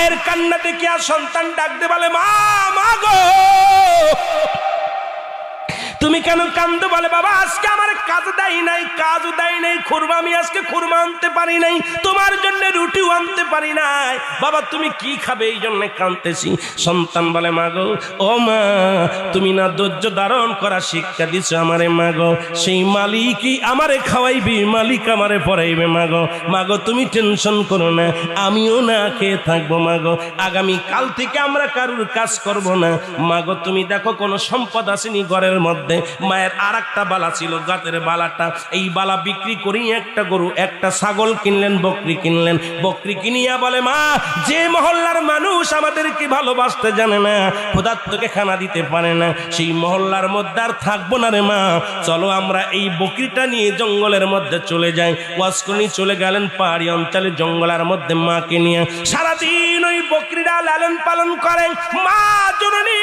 মায়ের কান্না দেখে আর সন্তান ডাকতে বলে মা, মা গো তুমি কেন কান্দো? বলে বাবা আজকে আমার কাজও দেয় নাই, খুরমা আমি আজকে খুরমা আনতে পারি নাই, তোমার জন্য রুটিও আনতে পারি নাই, বাবা তুমি কি খাবে এই জন্য কাঁদতেছি। সন্তান বলে মা গো, ও মা তুমি না ধৈর্য ধারণ করা শিক্ষা দিছো আমারে মা গো, সেই মালিকই আমারে খাওয়াইবি, মালিক আমারে পড়াইবে মা গো। মা গো তুমি টেনশন করো না, আমিও না খেয়ে থাকবো মা গো, আগামী কাল থেকে আমরা কারুর কাজ করব না মা গো। তুমি দেখো কোনো সম্পদ আসেনি ঘরের মধ্যে। মায়ের আর একটা বালা ছিল, গাতের বালাটা, এই বালা বিক্রি করি একটা গরু একটা ছাগল কিনলেন, বকরি কিনলেন। বকরি কিনিয়া বলে মা যে মহল্লার মানুষ আমাদেরকে ভালোবাসতে জানে না, ক্ষুধার্তকে খানা দিতে পারে না, সেই মহল্লার মধ্যে আর থাকবো না রে মা, চলো আমরা এই বকরিটা নিয়ে জঙ্গলের মধ্যে চলে যাই। ওয়াজ করে চলে গেলেন পাহাড়ি অঞ্চলে জঙ্গলের মধ্যে মাকে নিয়ে। সারাদিন ওই বকরিটা লালন পালন করেন মা জননী,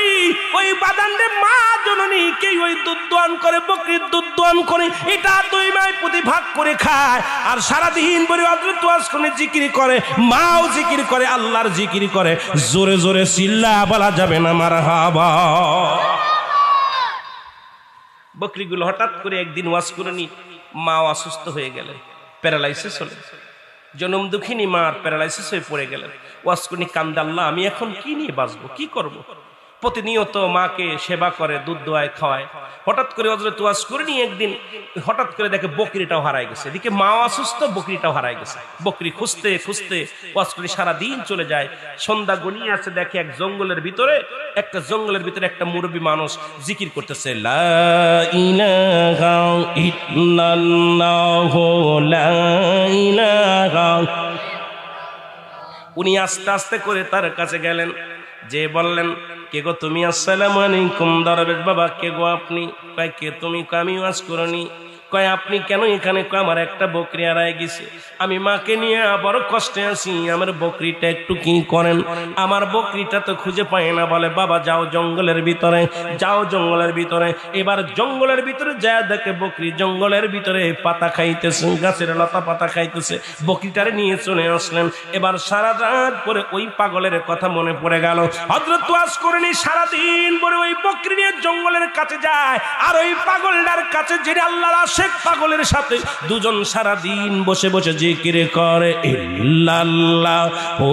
ওই বাদানরে মা জননী কে ওই দুধ দোয়ান করে, বকরির দুধ দোয়ান করে, এটা দুই মাই প্রতি ভাগ করে খায়। আর সারাদিন বলে হযরত ওয়াজ করে জিকির করে, মাও জিকির করে, আল্লাহর জিকির করে, জোরে জোরে চিল্লা বলা যাবে না মারহাবা। বকরিগুলো হঠাৎ করে একদিন ওয়াজ করে নি মা অসুস্থ হয়ে গেলেন, প্যারালাইসিস হলেন, জনম দুঃখিনী মা প্যারালাইসিস হয়ে পড়ে গেলেন। ওয়াজ করে কান্দে, আল্লাহ আমি এখন কি নিয়ে বাঁচবো, কি করব? প্রতিনিয়ত মাকে সেবা করে, দুধ দোয়ায় খাওয়ায়। হঠাৎ করে হযরত ওয়াজ করে নিয়ে একদিন হঠাৎ করে দেখে বকরিটাও হারায় গেছে, এদিকে মা অসুস্থ, বকরিটাও হারায় গেছে। বকরি খুঁজতে খুঁজতে ওয়াজ করে সারাদিন চলে যায়, সন্ধ্যা গনিয়ে আছে, দেখে একটা জঙ্গলের ভিতরে একটা মুরব্বী মানুষ জিকির করতেছে, লা ইলাহা ইল্লাল্লাহ লা ইলাহা। উনি আস্তে আস্তে করে তার কাছে গেলেন, যে বললেন কে গো তুমি? আসসালামু আলাইকুম। দরবেশ বাবা কে গো আপনি? কয় কে তুমি? আমি ওয়াজ করনি। কয় আপনি কেন এখানে? কয় আমার একটা বকরি হারায় গেছে, আমি মাকে নিয়ে বড় কষ্টে আছি, আমার বকরিটা একটু কি করেন, আমার বকরিটা তো খুঁজে পাই না। বলে বাবা যাও জঙ্গলের ভিতরে, যাও জঙ্গলের ভিতরে। এবার জঙ্গলের ভিতরে যা দেখে বকরি জঙ্গলের ভিতরে পাতা খাইতেছে, গাছের লতা পাতা খাইতেছে, বকরিটারে নিয়ে চলে আসলেন। এবার সারা রাত পরে ওই পাগলের কথা মনে পড়ে গেল। হযরত ওয়াজ করেনি সারাদিন পরে ওই বকরি নিয়ে জঙ্গলের কাছে যায়, আর ওই পাগলটার কাছে যে আল্লাহর শেখ পাগলের সাথে দুজন সারাদিন বসে বসে জিকির করে, ইল্লাল্লাহু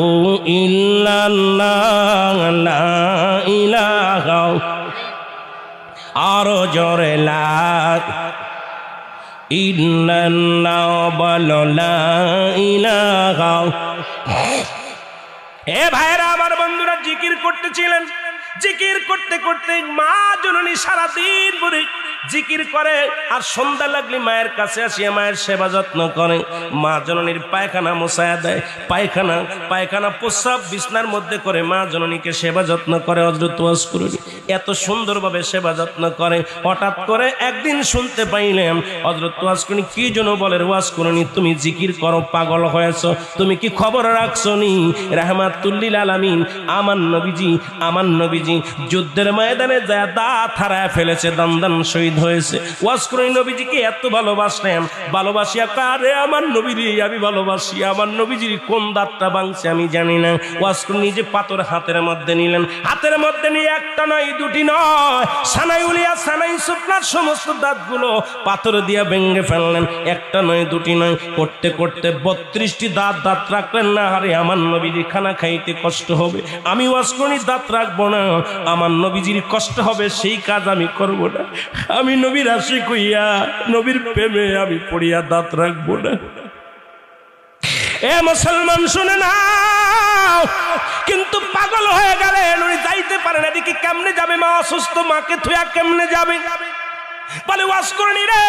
ইল্লাল্লাহ লা ইলাহা, আরো জোরে লা ইল্লাল্লাহ বলো লা ইলাহা। এ ভাইরা আমার বন্ধুরা জিকির করতেছিলেন, জিকির করতে করতে মা জননী সারাদিন পরে জিকির করে, আর সন্ধ্যা লাগলে মায়ের কাছে আসিয়া মায়ের সেবা যত্ন করে। মা জননীর পায়খানা মোছায়া দেয়, পায়খানা প্রস্রাব বিছনার মধ্যে করে মা জননীকে সেবা যত্ন করে। হযরত ওয়াজ করে এত সুন্দরভাবে সেবা যত্ন করে। হঠাৎ করে একদিন শুনতে পাইলাম হযরত ওয়াজ করে কি জন্য বলে, ওয়াজ করনি তুমি জিকির করো, পাগল হয়েছো, তুমি কি খবর রাখছো নি? রাহমাতুল লিল আলামিন আমার নবীজি যুদ্ধের ময়দানে যা দাঁত হারায় ফেলেছে, দান শহীদ হয়েছে। ওয়াজ করে নবীজিকে এত ভালোবাসলেন, ভালোবাসিয়া কারে আমার নবীরে আমি ভালোবাসি, আমার নবীজির কোন দাঁতটা ভাঙছে আমি জানি না। ওয়াজ করে নিজে পাথর হাতের মধ্যে নিলেন, হাতের মধ্যে নিয়ে একটা নয় দুটি নয়, সানাই উলিয়া সানাই সুপনার সমস্ত দাঁতগুলো পাথর দিয়া ভেঙে ফেললেন। একটা নয় দুটি নয়, করতে করতে 32টি দাঁত রাখলেন না। আরে আমার নবীজি খানা খাইতে কষ্ট হবে, আমি ওয়াজ করে দাঁত রাখবো না, আমার নবীজির কষ্ট হবে, সেই কাজ আমি করব না। আমি নবীর আশিক হইয়া নবীর প্রেমে আমি পড়িয়া দাঁত রাখবো না। এ মুসলমান শুনে না, কিন্তু পাগল হয়ে গেলেন, উনি যাইতে পারেন, এদিকে কেমনে যাবে? মা অসুস্থ, মাকে থুয়া কেমনে যাবে? বলে ওয়াজ করনি রে,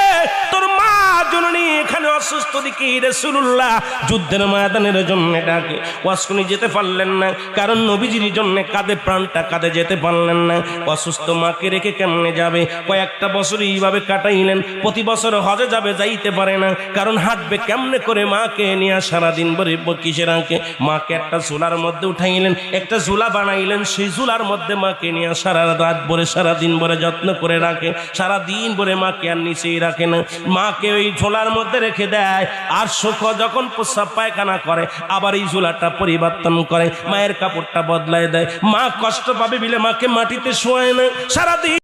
তোর মা জননী এখানে অসুস্থ, দিকে রাসূলুল্লাহ যুদ্ধের ময়দানের জন্য ডাকে। ওয়াজ করনি যেতে পারলেন না, কারণ নবীজির জন্য কাঁদে, প্রাণটা কাঁদে, যেতে পারলেন না। অসুস্থ মাকে রেখে কেমনে যাবে? কয়েকটা বছর এইভাবে কাটাইলেন। প্রতি বছর হজে যাবে, যাইতে পারে না, কারণ হাঁটবে কেমনে করে? মাকে নিয়ে সারাদিন ভরে কিসে রাখে? মাকে একটা ঝুলার মধ্যে উঠাইলেন, একটা ঝুলা বানাইলেন, সেই ঝুলার মধ্যে মাকে নিয়ে সারা রাত ভরে সারাদিন ভরে যত্ন করে রাখে। সারাদিন দিন ভরে মাকে আর নিচেই রাখে না, মাকে ওই ঝোলার মধ্যে রেখে দেয়। আর সুখ যখন প্রস্রাব পায়খানা করে আবার এই ঝোলাটা পরিবর্তন করে, মায়ের কাপড়টা বদলায় দেয়। মা কষ্ট পাবে বলে মাকে মাটিতে শোয়ায় না, সারাদিন